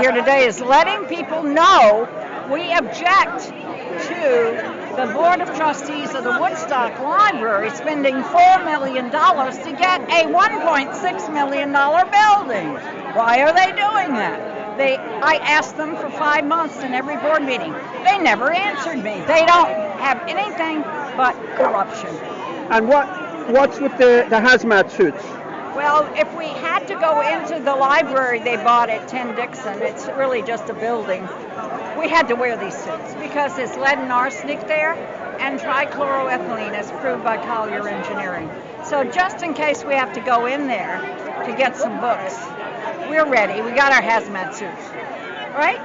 here today is letting people know we object to the Board of Trustees of the Woodstock Library spending $4 million to get a $1.6 million building. Why are they doing that? I asked them for 5 months in every board meeting. They never answered me. They don't have anything but corruption. And what's with the hazmat suits? Well, if we had to go into the library they bought at 10 Dixon, it's really just a building, we had to wear these suits because there's lead and arsenic there and trichloroethylene as proved by Collier Engineering. So just in case we have to go in there to get some books, we're ready. We got our hazmat suits, right?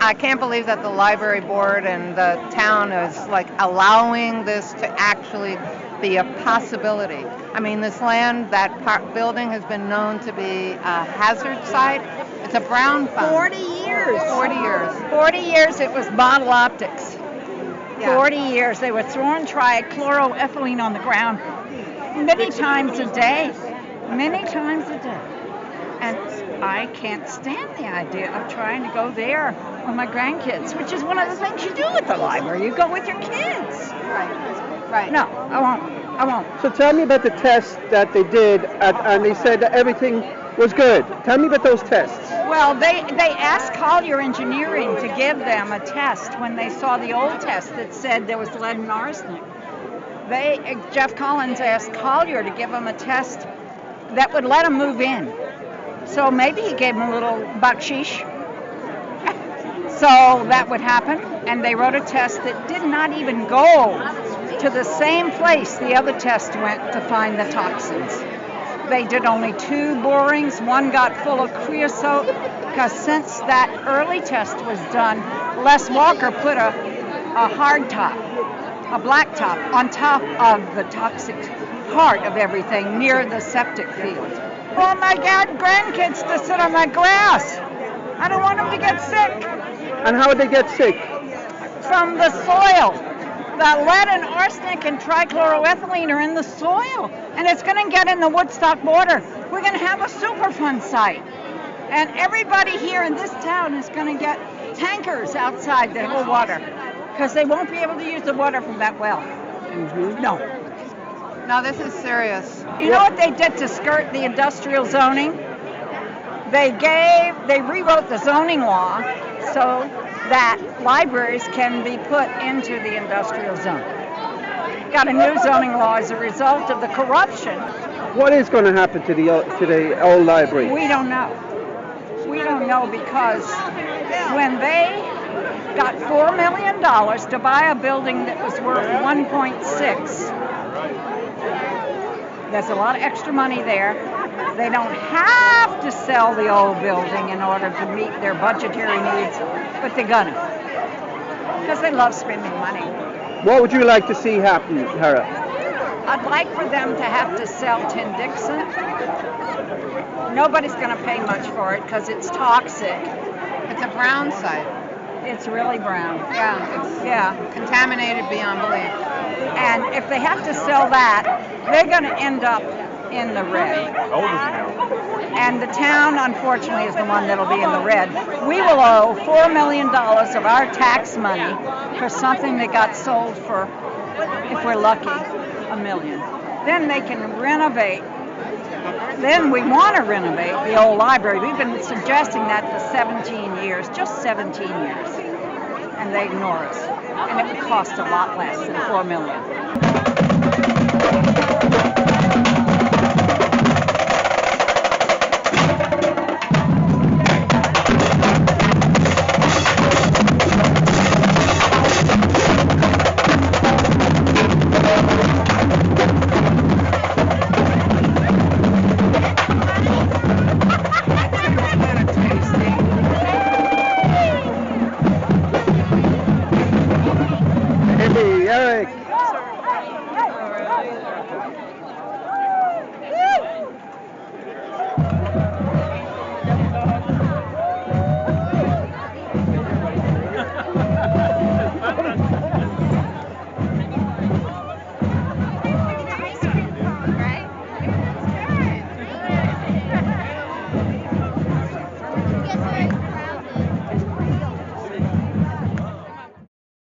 I can't believe that the library board and the town is like allowing this to actually be a possibility. I mean, this land, that building has been known to be a hazard site. It's a brown fund. 40 years. 40 years. 40 years it was bottle optics. Yeah. 40 years. They were throwing trichloroethylene on the ground many times a day. Many times a day. And I can't stand the idea of trying to go there with my grandkids, which is one of the things you do at the library. You go with your kids. Right. No, I won't. So tell me about the tests that they did, and they said that everything was good. Tell me about those tests. Well, they asked Collier Engineering to give them a test when they saw the old test that said there was lead and arsenic. Jeff Collins asked Collier to give them a test that would let them move in. So maybe he gave them a little bakshish. So that would happen. And they wrote a test that did not even go to the same place the other test went to find the toxins. They did only 2 borings. One got full of creosote because since that early test was done, Les Walker put a hard top, a black top, on top of the toxic part of everything near the septic field. Oh my God, grandkids to sit on that grass. I don't want them to get sick. And how would they get sick? From the soil. The lead and arsenic and trichloroethylene are in the soil, and it's going to get in the Woodstock water. We're going to have a Superfund site, and everybody here in this town is going to get tankers outside that hold water, because they won't be able to use the water from that well. Mm-hmm. No, this is serious. You know what they did to skirt the industrial zoning? They rewrote the zoning law so that libraries can be put into the industrial zone. Got a new zoning law as a result of the corruption. What is going to happen to the old library? We don't know. We don't know because when they got $4 million to buy a building that was worth 1.6, there's a lot of extra money there. They don't have to sell the old building in order to meet their budgetary needs, but they're gonna, because they love spending money. What would you like to see happen, Hera? I'd like for them to have to sell 10 Dixon. Nobody's gonna pay much for it because it's toxic. It's a brown site. It's really brown. It's contaminated beyond belief. And if they have to sell that, they're going to end up in the red. And the town, unfortunately, is the one that'll be in the red. We will owe $4 million of our tax money for something that got sold for, if we're lucky, $1 million. Then they can renovate. Then we want to renovate the old library. We've been suggesting that for 17 years, just 17 years. And they ignore us. And it would cost a lot less than $4 million. Hey, Eric.